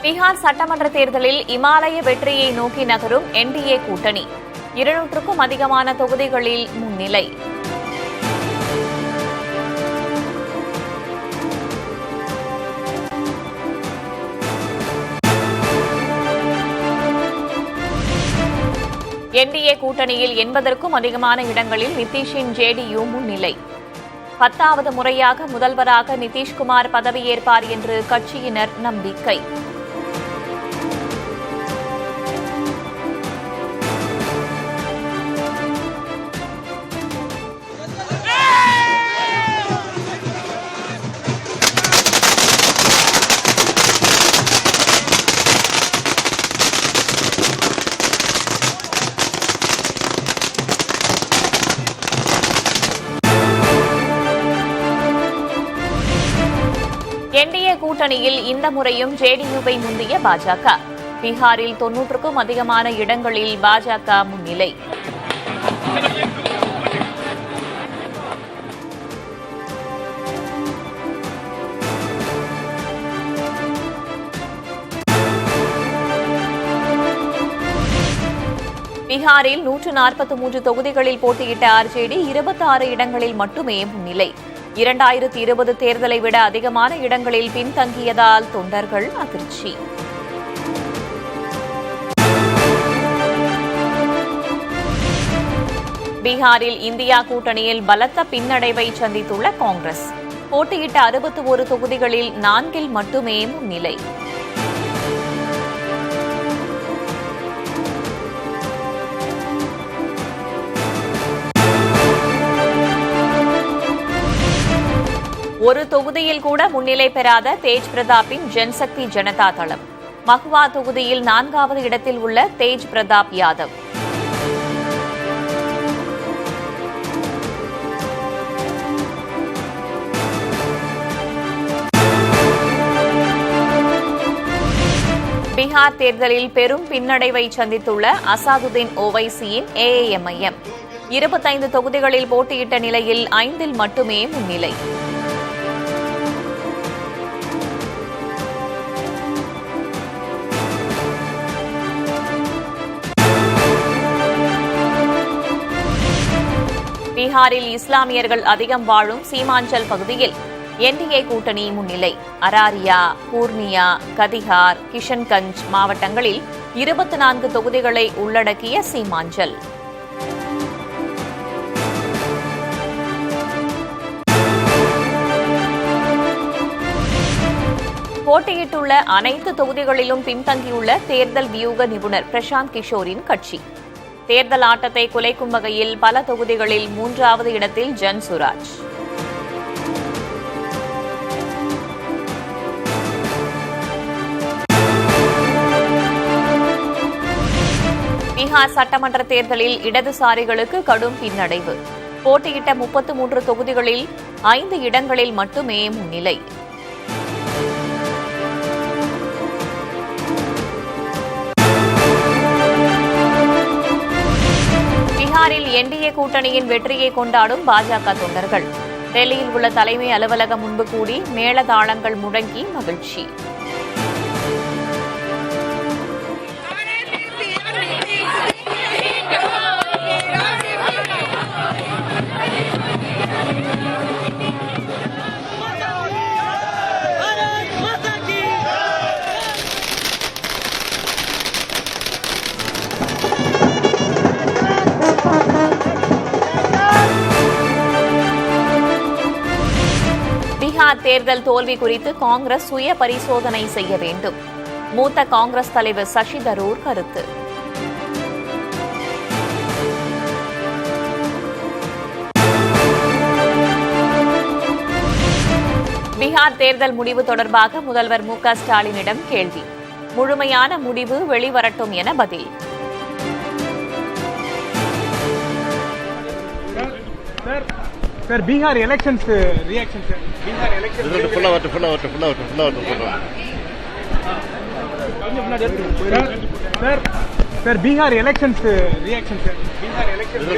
பீகார் சட்டமன்ற தேர்தலில் இமாலய வெற்றியை நோக்கி நகரும் என்டிஏ கூட்டணி 200க்கும் அதிகமான தொகுதிகளில் முன்னிலை. என்டிஏ கூட்டணியில் 80க்கும் அதிகமான இடங்களில் நிதிஷின் ஜேடியு முன்னிலை. 10வது முறையாக முதல்வராக நிதிஷ்குமார் பதவியேற்பார் என்று கட்சியினர் நம்பிக்கை. என்டிஏ கூட்டணியில் இந்த முறையும் ஜேடியுவை முந்திய பாஜக. பீகாரில் 90க்கும் அதிகமான இடங்களில் பாஜக முன்னிலை. பீகாரில் 143 தொகுதிகளில் போட்டியிட்ட ஆர்ஜேடி 26 இடங்களில் மட்டுமே முன்னிலை. 2020 தேர்தலை விட அதிகமான இடங்களில் பின்தங்கியதால் தொண்டர்கள் அதிர்ச்சி. பீகாரில் இந்தியா கூட்டணியில் பலத்த பின்னடைவை சந்தித்துள்ள காங்கிரஸ். போட்டியிட்ட 61 தொகுதிகளில் 4 மட்டுமே முன்னிலை. ஒரு தொகுதியில் கூட முன்னிலை பெறாத தேஜ் பிரதாப்பின் ஜன்சக்தி ஜனதா தளம். மஹ்வா தொகுதியில் 4வது இடத்தில் உள்ள தேஜ் பிரதாப் யாதவ். பீகார் தேர்தலில் பெரும் பின்னடைவை சந்தித்துள்ள அசாதுதீன் ஓவைசியின் ஏஏஎம்ஐஎம் 25 தொகுதிகளில் போட்டியிட்ட நிலையில் 5 மட்டுமே முன்னிலை. பீகாரில் இஸ்லாமியர்கள் அதிகம் வாழும் சீமாஞ்சல் பகுதியில் என்டிஏ கூட்டணி முன்னிலை. அராரியா, பூர்ணியா, கதிஹார், கிஷன்கஞ்ச் மாவட்டங்களில் 24 தொகுதிகளை உள்ளடக்கிய சீமாஞ்சல். போட்டியிட்டுள்ள அனைத்து தொகுதிகளிலும் பின்தங்கியுள்ள தேர்தல் வியூக நிபுணர் பிரசாந்த் கிஷோரின் கட்சி. தேர்தல் ஆட்டத்தை குலைக்கும் வகையில் பல தொகுதிகளில் 3வது இடத்தில் ஜன் சுராஜ். பீகார் சட்டமன்ற தேர்தலில் இடதுசாரிகளுக்கு கடும் பின்னடைவு. போட்டியிட்ட 33 தொகுதிகளில் 5 இடங்களில் மட்டுமே முன்னிலை. பீகாரில் என்டிஏ கூட்டணியின் வெற்றியை கொண்டாடும் பாஜக தொண்டர்கள். டெல்லியில் உள்ள தலைமை அலுவலகம் முன்பு கூடி மேளதாளங்கள் முழங்கி மகிழ்ச்சி. பீகார் தேர்தல் தோல்வி குறித்து காங்கிரஸ் சுய பரிசோதனை செய்ய வேண்டும். மூத்த காங்கிரஸ் தலைவர் சசி தரூர் கருத்து. பீகார் தேர்தல் முடிவு தொடர்பாக முதல்வர் மு க ஸ்டாலினிடம் கேள்வி. முழுமையான முடிவு வெளிவரட்டும் என பதில். Sir, Bihar elections reaction, sir. Bihar elections. Sir, Bihar elections reaction, sir. Bihar elections.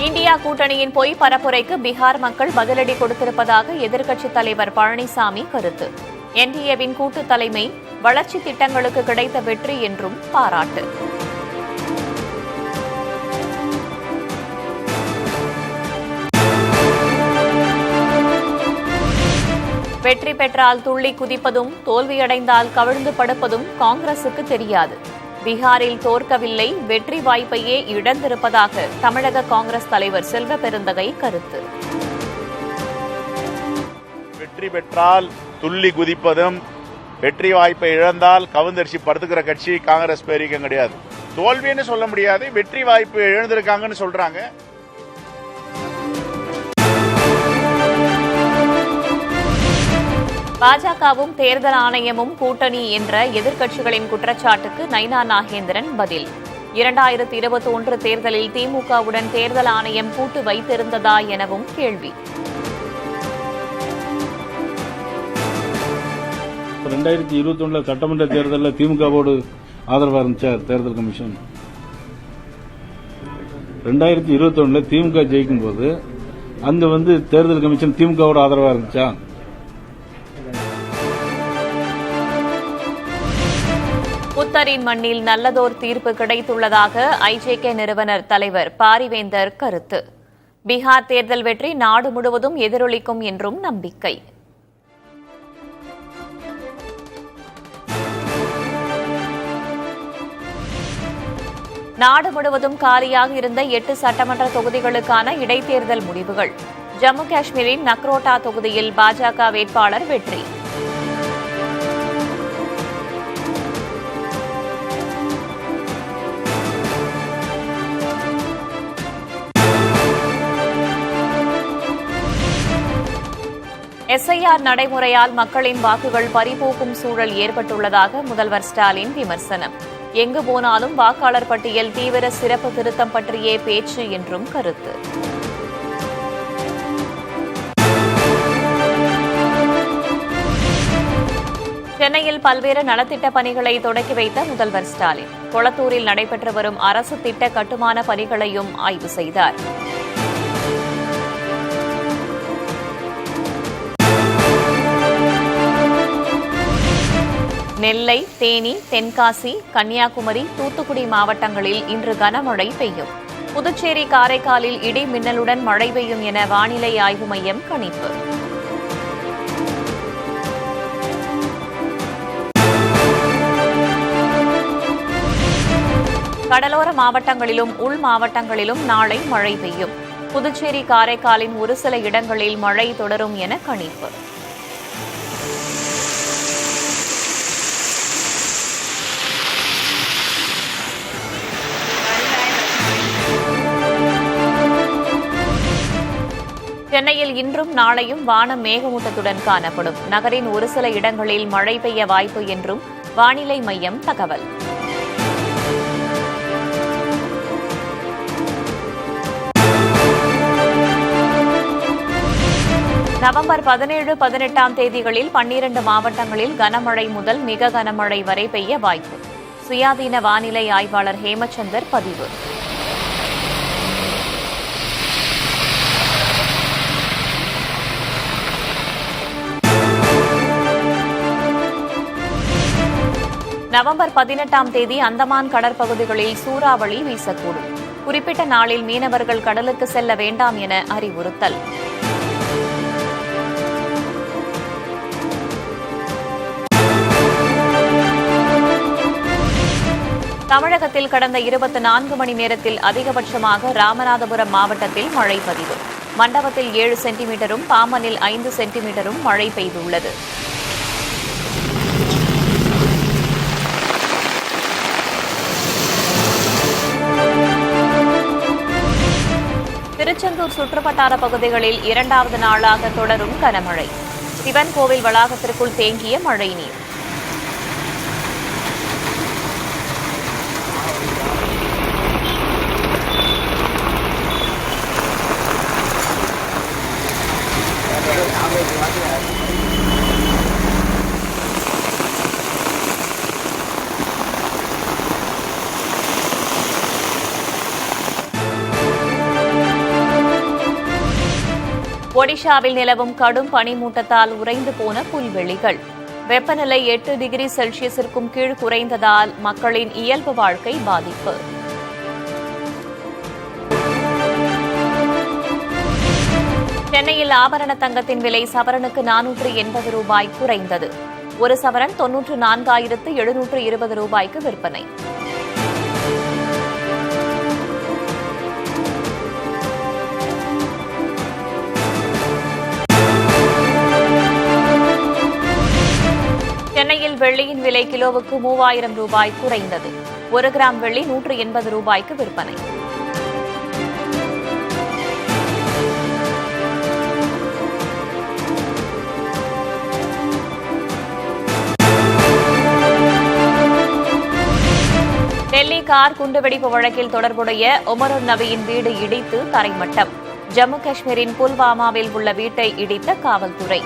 India கூட்டணியின் பொய் பரப்புரைக்கு பீகார் மக்கள் பதிலடி கொடுத்திருப்பதாக எதிர்க்கட்சித் தலைவர் பழனிசாமி கருத்து. என்டிஏவின் கூட்டு தலைமை வளர்ச்சி திட்டங்களுக்கு கிடைத்த வெற்றி என்றும் பாராட்டு. வெற்றி பெற்றால் துள்ளி குதிப்பதும் தோல்வியடைந்தால் கவிழ்ந்து படுப்பதும் காங்கிரசுக்கு தெரியாது. பீகாரில் தோற்கவில்லை, வெற்றி வாய்ப்பையே இழந்திருப்பதாக தமிழக காங்கிரஸ் தலைவர் செல்வ பெருந்தகை கருத்து. வெற்றி பெற்றால் துள்ளி குதிப்பதும் வெற்றி வாய்ப்பை இழந்தால் கவுந்தரிசி படுத்துக்கிற கட்சி காங்கிரஸ் பேரிக்கம் கிடையாது. தோல்வின்னு சொல்ல முடியாது, வெற்றி வாய்ப்பு இழந்திருக்காங்கன்னு சொல்றாங்க. பாஜகவும் தேர்தல் ஆணையமும் கூட்டணி என்ற எதிர்க்கட்சிகளின் குற்றச்சாட்டுக்கு நைனா நாகேந்திரன் பதில். 2021 தேர்தலில் திமுகவுடன் தேர்தல் ஆணையம் கூட்டு வைத்திருந்ததா எனவும் கேள்வி. 2021 சட்டமன்ற தேர்தலில் திமுகவோடு ஆதரவாக இருந்துச்சா தேர்தல் கமிஷன்? 2021 திமுக ஜெயிக்கும் போது அங்க தேர்தல் கமிஷன் திமுகவோட ஆதரவாக இருந்துச்சா? புத்தரின் மண்ணில் நல்லதோர் தீர்ப்பு கிடைத்துள்ளதாக ஐஜேகே நிறுவனர் தலைவர் பாரிவேந்தர் கருத்து. பீகார் தேர்தல் வெற்றி நாடு முழுவதும் எதிரொலிக்கும் என்றும் நம்பிக்கை. நாடு முழுவதும் காலியாக இருந்த 8 சட்டமன்ற தொகுதிகளுக்கான இடைத்தேர்தல் முடிவுகள். ஜம்மு காஷ்மீரின் நக்ரோட்டா தொகுதியில் பாஜக வேட்பாளர் வெற்றி. எஸ்ஐஆர் நடைமுறையால் மக்களின் வாக்குகள் பறிபோக்கும் சூழல் ஏற்பட்டுள்ளதாக முதல்வர் ஸ்டாலின் விமர்சனம். எங்கு போனாலும் வாக்காளர் பட்டியல் தீவிர சிறப்பு திருத்தம் பற்றியே பேச்சு என்றும் கருத்து. சென்னையில் பல்வேறு நலத்திட்ட பணிகளை தொடக்கி வைத்த முதல்வர் ஸ்டாலின் கொளத்தூரில் நடைபெற்று வரும் அரசு திட்ட கட்டுமான பணிகளையும் ஆய்வு செய்தார். நெல்லை, தேனி, தென்காசி, கன்னியாகுமரி, தூத்துக்குடி மாவட்டங்களில் இன்று கனமழை பெய்யும். புதுச்சேரி, காரைக்காலில் இடி மின்னலுடன் மழை பெய்யும் என வானிலை ஆய்வு மையம் கணிப்பு. கடலோர மாவட்டங்களிலும் உள் மாவட்டங்களிலும் நாளை மழை பெய்யும். புதுச்சேரி, காரைக்காலின் ஒரு சில இடங்களில் மழை தொடரும் என கணிப்பு. சென்னையில் இன்றும் நாளையும் வானம் மேகமூட்டத்துடன் காணப்படும். நகரின் ஒரு சில இடங்களில் மழை பெய்ய வாய்ப்பு என்றும் வானிலை மையம் தகவல். நவம்பர் 17, 18ஆம் தேதிகளில் 12 மாவட்டங்களில் கனமழை முதல் மிக கனமழை வரை பெய்ய வாய்ப்பு. சுயாதீன வானிலை ஆய்வாளர் ஹேமச்சந்தர் பதிவு. நவம்பர் 18ஆம் தேதி அந்தமான் கடற்பகுதிகளில் சூறாவளி வீசக்கூடும். குறிப்பிட்ட நாளில் மீனவர்கள் கடலுக்கு செல்ல வேண்டாம் என அறிவுறுத்தல். தமிழகத்தில் கடந்த 24 மணி நேரத்தில் அதிகபட்சமாக ராமநாதபுரம் மாவட்டத்தில் மழை பதிவு. மண்டபத்தில் 7 சென்டிமீட்டரும் பாம்பனில் 5 சென்டிமீட்டரும் மழை பெய்துள்ளது. திருச்செந்தூர் சுற்றுவட்டார பகுதிகளில் 2வது நாளாக தொடரும் கனமழை. சிவன் கோவில் வளாகத்திற்குள் தேங்கிய மழைநீர். ஒடிஷாவில் நிலவும் கடும் பனிமூட்டத்தால் உறைந்து போன புல்வெளிகள். வெப்பநிலை 8 டிகிரி செல்சியஸிற்கும் கீழ் குறைந்ததால் மக்களின் இயல்பு வாழ்க்கை பாதிப்பு. சென்னையில் ஆபரண தங்கத்தின் விலை சவரனுக்கு 480 ரூபாய் குறைந்தது. ஒரு சவரன் 94,720 ரூபாய்க்கு விற்பனை. சென்னையில் வெள்ளியின் விலை கிலோவுக்கு 3000 ரூபாய் குறைந்தது. 1 கிராம் வெள்ளி 180 ரூபாய்க்கு விற்பனை. டெல்லி கார் குண்டுவெடிப்பு வழக்கில் தொடர்புடைய ஒமருன் நபியின் வீடு இடித்து தரைமட்டம். ஜம்மு காஷ்மீரின் புல்வாமாவில் உள்ள வீட்டை இடித்த காவல்துறை.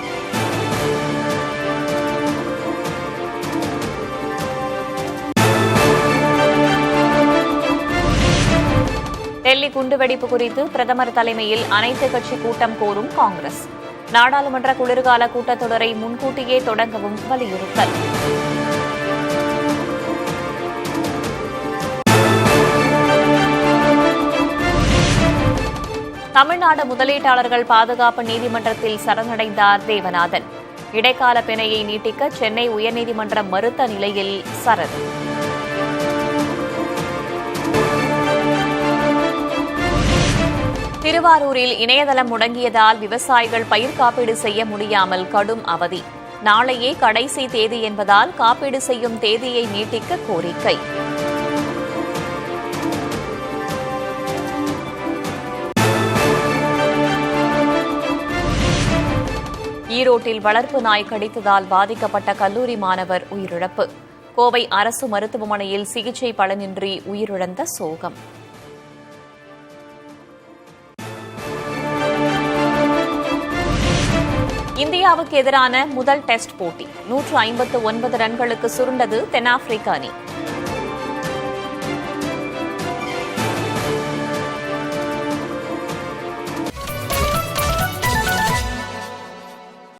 டெல்லி குண்டுவெடிப்பு குறித்து பிரதமர் தலைமையில் அனைத்து கட்சி கூட்டம் கோரும் காங்கிரஸ். நாடாளுமன்ற குளிர்கால கூட்டத்தொடரை முன்கூட்டியே தொடங்கவும் வலியுறுத்தல். தமிழ்நாடு முதலீட்டாளர்கள் பாதுகாப்பு நீதிமன்றத்தில் சரணடைந்தார் தேவநாதன். இடைக்கால பிணையை நீட்டிக்க சென்னை உயர்நீதிமன்றம் மறுத்த நிலையில் சரண். திருவாரூரில் இணையதளம் முடங்கியதால் விவசாயிகள் பயிர் காப்பீடு செய்ய முடியாமல் கடும் அவதி. நாளையே கடைசி தேதி என்பதால் காப்பீடு செய்யும் தேதியை நீட்டிக்க கோரிக்கை. ஈரோட்டில் வளர்ப்பு நாய் கடித்ததால் பாதிக்கப்பட்ட கல்லூரி மாணவர் உயிரிழப்பு. கோவை அரசு மருத்துவமனையில் சிகிச்சை பலனின்றி உயிரிழந்த சோகம். இந்தியாவுக்கு எதிரான முதல் டெஸ்ட் போட்டி 159 ரன்களுக்கு சுருண்டது தென்னாப்பிரிக்க அணி.